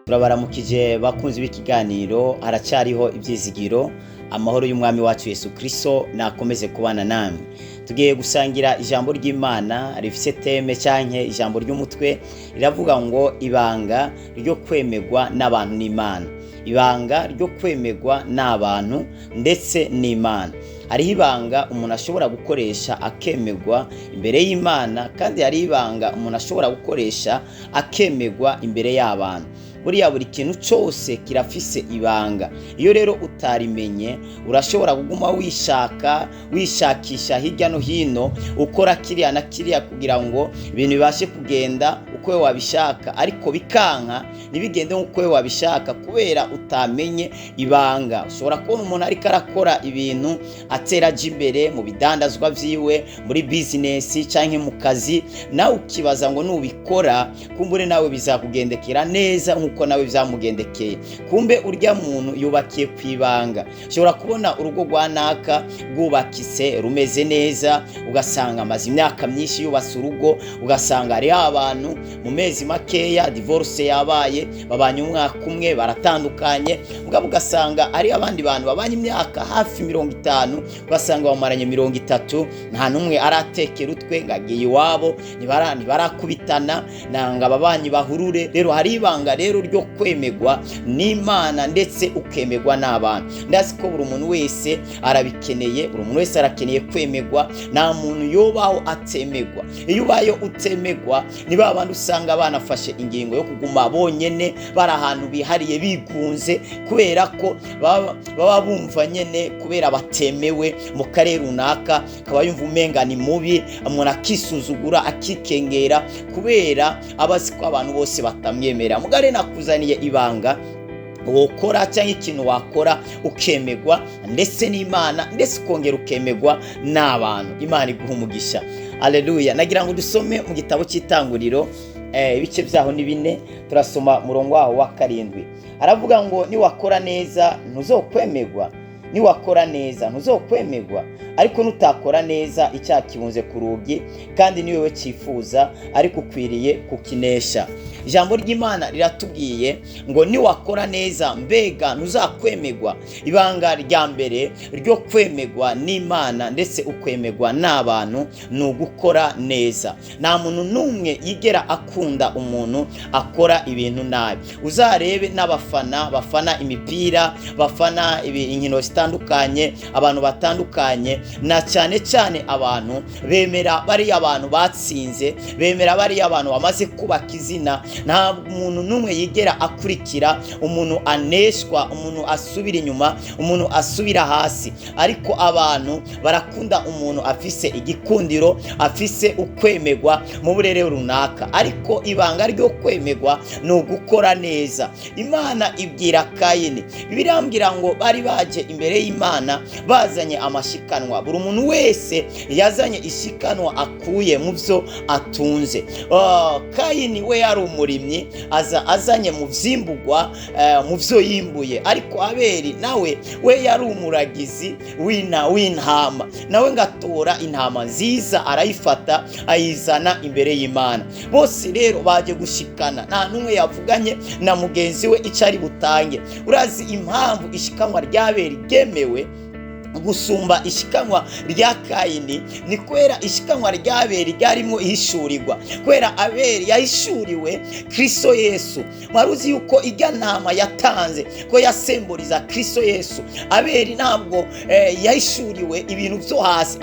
Turabaramukije bakunzi b'ikiganiro, haracyariho ibyizigiro. Amahoro y'umwami wacu Yesu Kristo nakomeze kubana namwe. Tugiye gusangira ijambo ry'Imana rifise teme cyanke ijambo ry'umutwe riravuga ngo ibanga ryo kwemerwa n'abantu n'Imana. Ibanga ryo kwemerwa n'abantu ndetse n'Imana. Hariho ibanga umuntu ashobora gukoresha akemerwa imbere y'Imana, kandi hari ibanga umuntu ashobora gukoresha akemerwa imbere y'abantu. Buriya buri kintu cyose kirafise ibanga. Iyo rero utarimenye, urashobora kuguma wishakisha hirya no hino, ukora kiriya na kiriya kugira ngo ibintu bibashe kugenda uko wewe wabishaka, ariko bikanka ntibigende uko wewe wabishaka kubera utamenye ibanga. Ushobora kubona umuntu ariko arakora ibintu atera imbere mu bidandazwa vyiwe, muri business canke mu kazi, nawe ukibaza ngo nubikora kumbure nawe bizakugendekera neza nkuko nawe vyamugendekeye. Kumbe urya muntu yubakiye kwibanga. Ushobora kubona urugo rwa naka rwubakise rumeze neza, ugasanga amazi imyaka myinshi yubatse urugo, ugasanga ari abantu mu mezi makeya divorce yabaye, babanye umwaka umwe baratandukanye, ugasanga ari abandi bantu babanye imyaka hafi 50, ugasanga bamaranye 30, nta numwe aratekera utwe ngagiye iwabo, ntibarakubitana nanga babanyi bahurure. Rero hari ibanga rero ryo kwemerwa n'Imana ndetse ukemerwa n'abantu. Ndazi ko buri muntu wese arabikeneye, buri muntu wese arakeneye kwemerwa. Nta muntu yobaho atemerwa. Iyo ubaye utemerwa, niba abantu usanga banafashe ingingo yo kuguma bonyene, bari ahantu bihariye bigunze, kubera ko baba bumva nyene kubera batemewe mu karere runaka, akaba yumva umenga ni mubi, umuntu akisuzugura akikengera kubera abazi ko abantu bose batamwemera. Mugare nakuzaniye ibanga wokora cyangwa ikintu wakora ukemerwa ndetse n'Imana, ndetse ukongera ukemerwa n'abantu. Imana iguha umugisha. Haleluya. Nagira ngo dusome mu gitabo cy'Itanguriro ibice byaho ni 4, turasoma murongo waho wa 7. Aravuga ngo niwakora neza ntuzokwemerwa, niwakora neza ntuzokwemerwa, ariko nutakora neza icyaha kibunze ku rugi, kandi ni wewe cyifuza, ariko ukwiriye kukinesha. Ijambo ry'Imana riratubwiye ngo niwakora neza mbega ntuzakwemerwa. Ibanga rya mbere ryo kwemerwa n'Imana ndetse ukwemerwa n'abantu ni ugukora neza. Nta muntu numwe yigera akunda umuntu akora ibintu nabi. Uzarebe n'abafana bafana imipira, bafana inkino zitandukanye, abantu batandukanye, na cyane cyane abantu bemera bari abantu batsinze, bemera bari abantu bamaze kubaka izina. Nta muntu numwe yigera akurikira umuntu aneshwa, umuntu asubira inyuma, umuntu asubira hasi. Ariko abantu barakunda umuntu afise igikundiro, afise ukwemerwa mu burere runaka. Ariko ibanga ryo kwemerwa ni ugukora neza. Imana ibwira Kayini, birambwira ngo bari baje imbere y'Imana bazanye amashikanwa. Buri muntu wese yazanye ishikanwa akuye mu byo atunze. Kayini we yari umurimyi, azanye mu vyimbugwa, mu byo yimbuye. Ariko Abeli nawe we yari umuragizi w'intama, nawe ngatora intama nziza arayifata ayizana imbere y'Imana. Bose rero baje gushikana, nta numwe yavuganye na mugenzi we icari butange. Urazi impamvu ishikanwa rya Abeli ryemewe gusumba ishikanwa rya Kayini? Ni kwera ishikanwa rya Abeli ryarimo ihishurirwa. Kwera Abeli yahishuriwe Kristo Yesu. Mwaruzi yuko ijya ntama yatanze ko yasemboriza Kristo Yesu. Abeli ntabwo yahishuriwe ibintu byo hasi,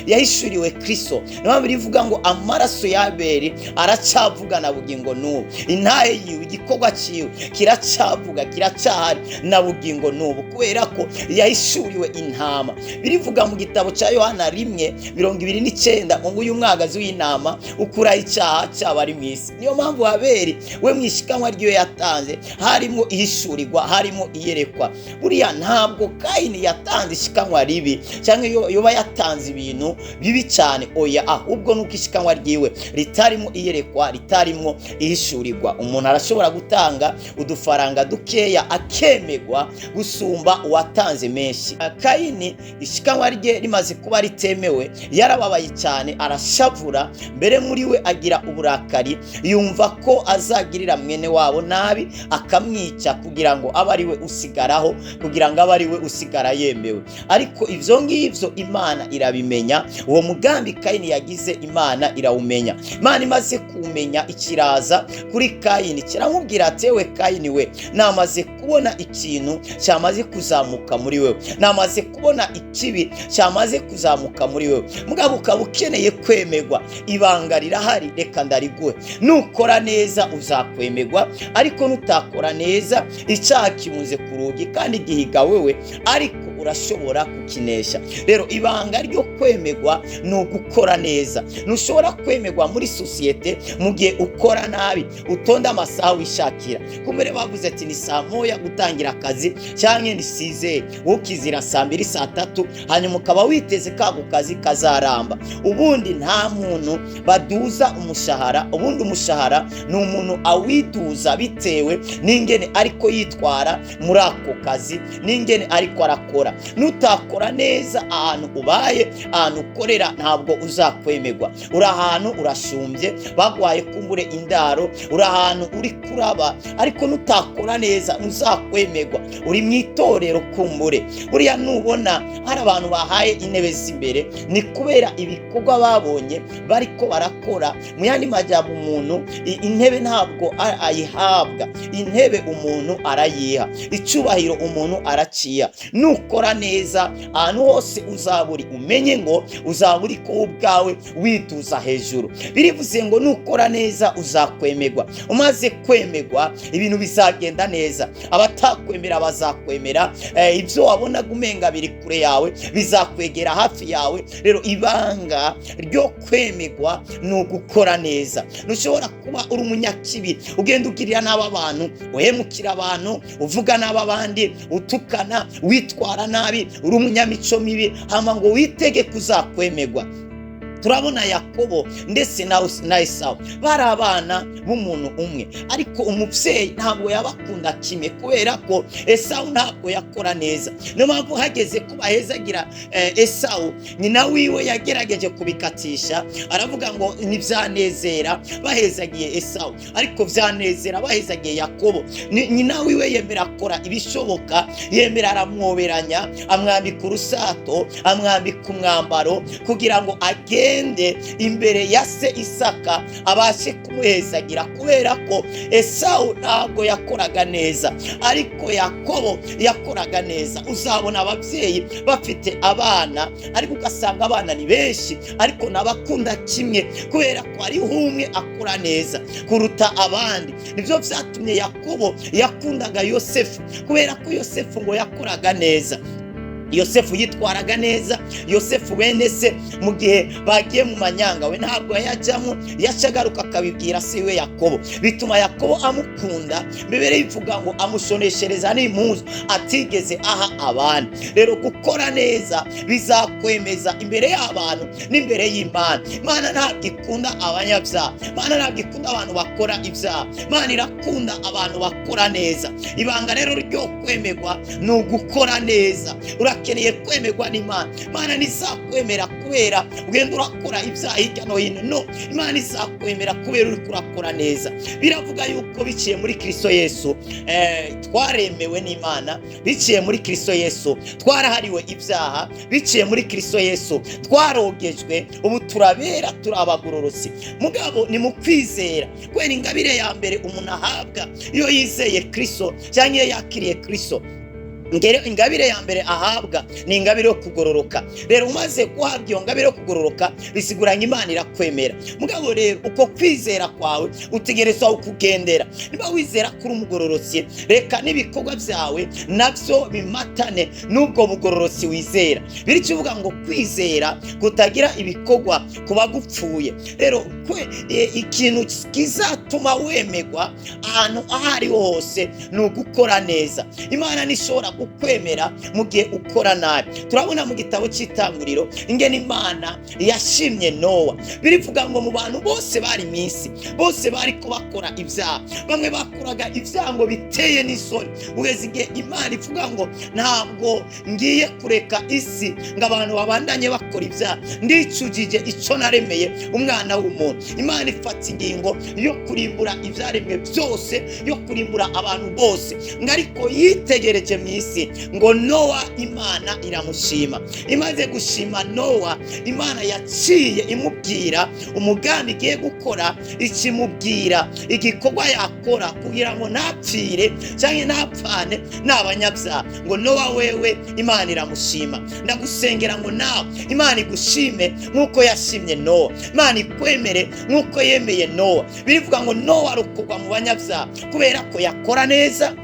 yahishuriwe Kristo. Niyo bivuga ngo amaraso ya Abeli aracavuga na bugingo n'ubu. Intahe yiwe, igikorwa ciwe kiracavuga, kiracahari na bugingo n'ubu, kubera ko yahishuriwe intama. Birivuga mu gitabo cya Yohana 1:29 ngo uyu mwagazi w'intama ukura icyaha cy'abari mu isi. Niyo mpamvu Abeli we mwishikanwa ryo yatanze harimo ihishurirwa, harimo iyerekwa. Buriya ntabwo Kayini yatanze ishikanwa ribi cyangwa yoba yatanze ibintu bibi cyane, oya, ahubwo nuko ishikanwa ryiwe ritarimo iyerekwa, ritarimo ihishurirwa. Umuntu arashobora gutanga udufaranga dukeya akemerwa gusumba uwatanze menshi. Kayini kayini ishikanwa rye rimaze kuba ritemewe yarababaye cyane, arashavura, mbere muri we agira uburakari, yumva ko azagirira mwene wabo nabi akamwica kugira ngo abe ari we usigaraho, kugira ngo abe ari we usigara yemewe. Ariko ivyo ngivyo Imana irabimenya, uwo mugambi Kayini yagize Imana irawumenya. Imana imaze kumenya ikiraza kuri Kayini kiramubwira ati ewe Kayini we, namaze kubona ikintu cyamaze kuzamuka muri wewe, namaze kubona ikibi cyamaze kuzamuka muri wewe, mugabo ukaba ukeneye kwemerwa, ibanga rirahari, reka ndariguhe. Nukora neza uzakwemerwa, ariko nutakora neza icyaha kimuze ku rugi kandi gihiga wewe, ariko urashobora kukinesha. Rero ibanga ryo kwemerwa ni ugukora neza. Ntushobora kwemerwa muri sosiyete mu gihe ukora nabi, utonda amasaha wishakira. Kumere bavuze ati ni saa moya gutangira akazi cyangwa ni size, ukizira saa 2 saa 3, hanyuma ukaba witeze kako kazi kazaramba. Ubundi nta muntu baduza umushahara, ubundi umushahara ni umuntu awiduza bitewe n'ingene ariko yitwara muri ako kazi, n'ingene ariko arakora. Nutakora neza ahantu ubaye, ahantu ukorera, ntabwo uzakwemerwa. Uri ahantu urashumbye, bagwaye kumbure indaro, uri ahantu uri kuraba, ariko nutakora neza uzakwemerwa. Uri mwitorero kumbure, buriya nubona hari abantu bahaye intebe z'imbere, ni kubera ibikorwa babonye bariko barakora. Mu yandi majambo, umuntu intebe ntabwo ayihabwa, intebe umuntu arayiha, icubahiro umuntu araciya. Nukora neza ahantu hose uzaburi, umenye ngo uzaburi ko ubwawe wituza hejuru. Birivuze ngo nukora neza uzakwemerwa. Umaze kwemerwa ibintu bizagenda neza, abatakwemera bazakwemera, ibyo wabona gumenga biri kure yawe bizakwegera hafi yawe. Rero ibanga ryo kwemerwa ni ugukora neza. Ntushobora kuba uri umunyakibi, ugenda ugirira n'aba bantu, uhemukira abantu, uvuga n'aba bandi, utukana, witwara nabi, uri umunyamico mibi, hama ngo witege kuzakwemerwa. Turabona Yakobo ndetse na Esawu bari abana b'umuntu umwe, ariko umuvyeyi ntabwo yabakunda kimwe, kubera ko Esawu ntabwo yakora neza. Niyo mpamvu hageze ko bahezagira Esawu, nyina wiwe yagerageje kubikatisha, aravuga ngo ntibyanezera bahezagiye Esawu, ariko vyanezera bahezagiye Yakobo. Nyina wiwe yemera akora ibishoboka, yemera aramwoberanya, amwambika urusato, amwambika umwambaro, kugira ngo imbere ya se Isaka abashe kumuhezagira, kubera ko Esawu ntabwo yakoraga neza, ariko Yakobo yakoraga neza. Uzabona ababyeyi bafite abana, ariko ugasanga abana ni benshi, ariko nabakunda kimwe, kubera ko hariho umwe akora neza kuruta abandi. Nibyo byatumye Yakobo yakundaga Yosefu, kubera ko Yosefu ngo yakoraga neza. Yosefu yitwaraga neza. Yosefu bene se mu gihe bagiye mu manyanga, we ntabwo yajyamo, yacagaruka akabibwira se we Yakobo, bituma Yakobo amukunda. Bibere bivuga ngo amushoneshereza n'impuzu atigeze aha abandi. Rero gukora neza bizakwemeza imbere y'abantu n'imbere y'Imana. Imana ntabwo ikunda abanyabyaha, Imana ntabwo ikunda abantu bakora ibyaha, Imana irakunda abantu bakora neza. Ibanga rero ryo kwemerwa ni ugukora neza. Urakeneye kwemerwa n'Imana. Imana ntizakwemera kubera ugenda urakora ibyaha hirya no hino, no, Imana izakwemera kubera uri kurakora neza. Biravuga yuko biciye muri Kristo Yesu twaremewe n'Imana, biciye muri Kristo Yesu twarahariwe ibyaha, biciye muri Kristo Yesu twarogejwe, ubu turabera, turabagororotsi. Mugabo ni mu kwizera, kwera ingabire ya mbere umuntu ahabwa iyo yizeye Kristo cyangwa iyo yakiriye Kristo. Ingabire ya mbere ahabwa ni ingabire yo kugororoka. Rero umaze guhabwa iyo ngabire yo kugororoka, bisiguranye Imana irakwemera. Mugabo rero uko kwizera kwawe utegerezwa kugendera. Niba wizera kuri umugororotsi, reka n'ibikorwa byawe nabyo bimatane n'ubwo bugororotsi wizera. Biri kivuga ngo kwizera kutagira ibikorwa kuba gupfuye. Rero ikintu kizatuma wemerwa ahantu aho ariho hose ni ugukora neza. Imana nishobora kukwemera mu gihe ukora nabi. Turabona mu gitabo cy'Itanguriro ingene Imana yashimye Nowa. Birivuga ngo mu bantu bose bari minsi, bose bari ko bakora ibyaha, bamwe bakoraga ibyaha ngo biteye n'isoni, ugeze igihe Imana ivuga ngo ntabwo ngiye kureka isi ngo abantu babandanye bakora ibyaha, ndicujije icyo naremeye umwana w'umuntu. Imana ifata ingingo yo kurimbura ibyaremwe byose, yo kurimbura abantu bose, ngo ariko yitegereje mu isi ngo Nowa Imana iramushima. Imaze gushima Nowa, Imana yaciye imubwira umugambi igiye gukora, ikimubwira igikorwa yakora kugira ngo ntapfire cyangwa ntapfane n'abanyabyaha. Ngo Nowa wewe Imana iramushima. Ndagusengera ngo nawe Imana igushime nk'uko yashimye Nowa, Imana ikwemere nk'uko yemeye Nowa. Birivuga ngo Nowa arokorwa mu banyabyaha kubera ko yakora neza,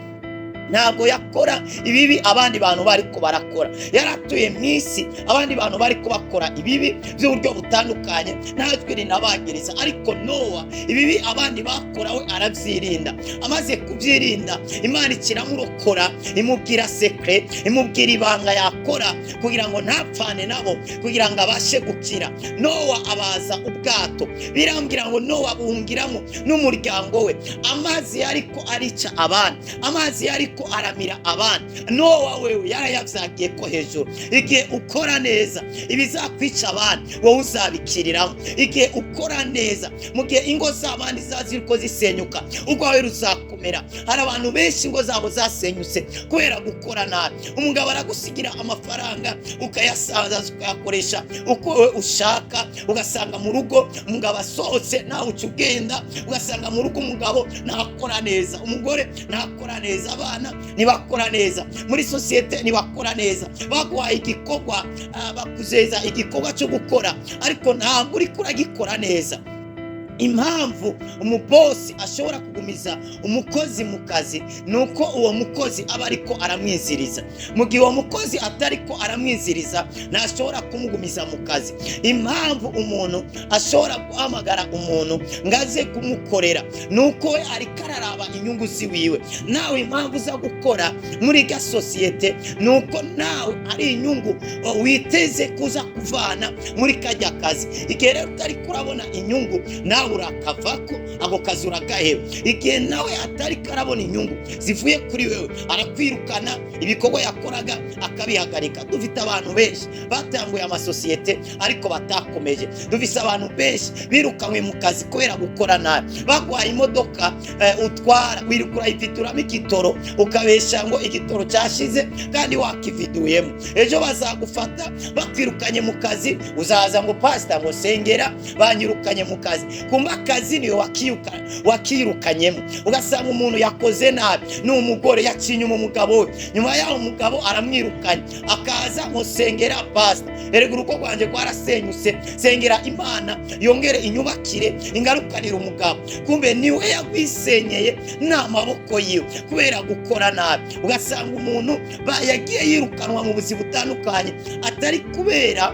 ntabwo yakora ibibi abandi bantu bari ko barakora. Yaratuye mu isi abandi bantu bari ko bakora ibibi by'uburyo butandukanye, ntajwe rinabagiriza, ariko Nowa ibibi abandi bakora we arabyirinda. Amaze kubyirinda, Imana ikiramurokora, imubwira secret, imubwira ibanga yakora kugira ngo ntapfane nabo, kugira ngo abashe gukira. Nowa abaza ubwato, birambwira ngo Nowa buhungiramo n'umuryango we. Amazi yariko arica abandi, amazi yariko aramira abandi. Nowa wewe yarayavyagiye ko hejuru. Igihe ukora neza ibizakwica abandi wowe uzabikiriramo. Igihe ukora neza mu gihe ingo z'abandi zaziriko zisenyuka, urwawe ruzakomera. Hari abantu benshi ingo zabo zasenyutse kubera gukora nabi. Umugabo aragusigira amafaranga ukayasaza ukayakoresha uko we ushaka, ugasanga mu rugo umugabo asohotse nawe ucugenda, ugasanga mu rugo umugabo ntakora neza, umugore ntakora neza, abana ntibakora neza, muri sosiyete ntibakora neza. Baguhaye igikorwa, bakuzeza igikorwa cyo gukora, ariko ntabwo uri kuragikora neza. Impamvu umubosi ashobora kugumiza umukozi mu kazi nuko uwo mukozi aba ariko aramwiziriza. Mu gihe uwo mukozi atariko aramwiziriza ntashobora kumugumiza mu kazi. Impamvu umuntu ashobora guhamagara umuntu ngaze kumukorera nuko we ariko araraba inyungu ziwiwe. Nawe impamvu uza gukora muri ga sosiyete nuko nawe ari inyungu witeze kuza kuvana muri kajya kazi. Igihe rero utari kurabona inyungu nawe urakavako, ako kazi uragaheba. Igihe nawe atari karabona inyungu zivuye kuri wewe, arakwirukana, ibikorwa yakoraga akabihagarika. Dufite abantu benshi batanguye amasosiyete ariko batakomeje. Dufise abantu benshi birukanywe mu kazi kubera gukora nabi. Bagwaye imodoka utwara, wirukura ifituramo igitoro, ukabesha ngo igitoro cyashize kandi wakividuyemo. Ejo bazagufata bakwirukanye mu kazi, uzaza ngo pastor ngo sengera banyirukanye mu kazi. Kumba akazi niyo wakirukanyemo. Ugasanga umuntu yakoze nabi, n'umugore yacinye umugabo we, nyuma yaho umugabo aramwirukanye, akaza ngo sengera pastor, erega urugo rwanje rwarasenyutse, sengera Imana yongere inyubakire ingarukanira umugabo. Kumbe niwe yagwisenyeye n'amaboko yiwe kubera gukora nabi. Ugasanga umuntu yagiye yirukanwa mu buzima butandukanye atari kubera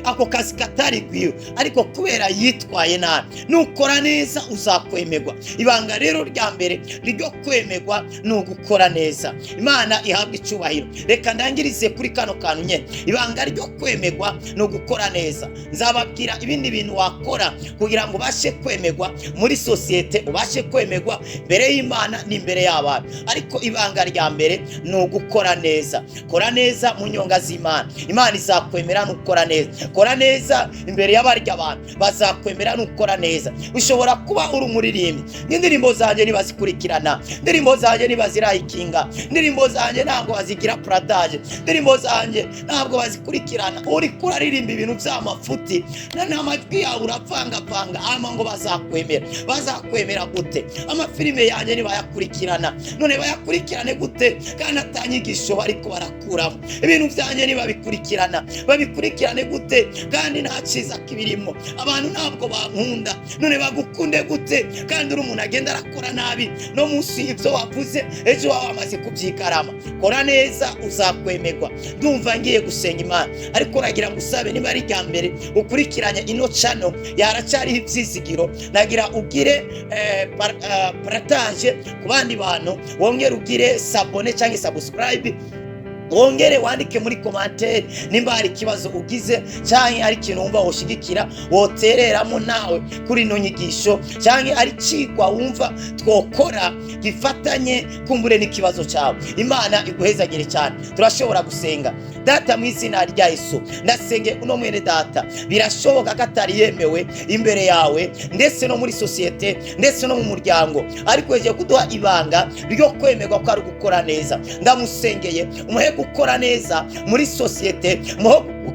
ako kazi katari gwiwe, ariko kubera yitwaye nabi. Nukora neza uzakwemerwa. Ibanga rero rya mbere ryo kwemerwa ni ugukora neza. Imana ihabwa icyubahiro. Reka ndangirize kuri kano kantu nyene. Ibanga ryo kwemerwa ni ugukora neza. Nzababwira ibindi bintu wakora kugira ngo ubashe kwemerwa muri sosiyete, ubashe kwemerwa mbere y'Imana n'imbere y'abantu. Ariko ibanga rya mbere ni ugukora neza. Kora neza mu nyonga z'Imana. Imana izakwemera nukora neza. Kora neza imbere y'abarya abantu, bazakwemera nukora neza. Ushobora kuba uri umuririmbi, n'indirimbo zanjye nibazikurikirana, indirimbo zanjye nibazirayikinga, indirimbo zanjye ntabwo bazigira pratage, indirimbo zanjye ntabwo bazikurikirana. Uri kuraririmba ibintu by'amafuti, n'amajwi yawe urapangapanga, ama ngo bazakwemera. Bazakwemera gute? Amafilime yanjye nibayakurikirana, none bayakurikirane gute kandi atanyigisho bariko barakuramo? Ibintu byanjye nibabikurikirana, babikurikirane cyane gute kandi nta cyiza kibirimo. Abantu ntabwo bankunda, none bagukunde gute kandi uri umuntu agenda arakora nabi. No munsi y'ibyo wavuze ejo wawe amaze kubyikarama. Kora neza uzakwemerwa. Ndumva ngiye gusenga Imana, ariko nagira ngo usabe niba ari rya mbere ukurikiranya ino channel yaracyariho ibyizigiro, nagira ugire partage ku bandi bantu, wongere ugire sabone cyangwa subscribe, wongere wandike muri commentaire nimba hari ikibazo ugize cyangwa ari ikintu wumva woshigikira wotereramo nawe kuri no nyigisho, cyangwa ari cigwa wumva twokora gifatanye kumbure n'ikibazo cyawe. Imana iguhezagire cyane. Turashobora gusenga. Data mu izina rya Yesu, ndasenge uno mwene data, birashoboka ko atari yemewe imbere yawe ndetse no muri societe ndetse no mu muryango, ariko yeje kuduha ibanga ryo kwemerwa ko ari gukora neza. Ndamusengeye umuhe gukora neza muri societe,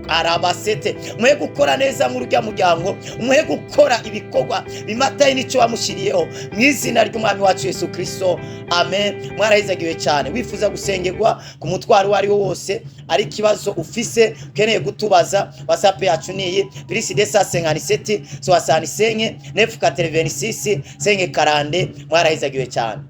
arabasete umuhe gukora neza mu rujya muryango, umuhe gukora ibikorwa bimataye n'icyo wamushiriyeho mu izina ry'umwami wacu Yesu Kristo, amen. Mwarahezagiwe cyane. Wifuza gusengerwa ku mutwaro wari wo wose, ari ikibazo ufise ukeneye gutubaza, WhatsApp yacu niyi +257 65 9 96 540. Mwarahezagiwe cyane.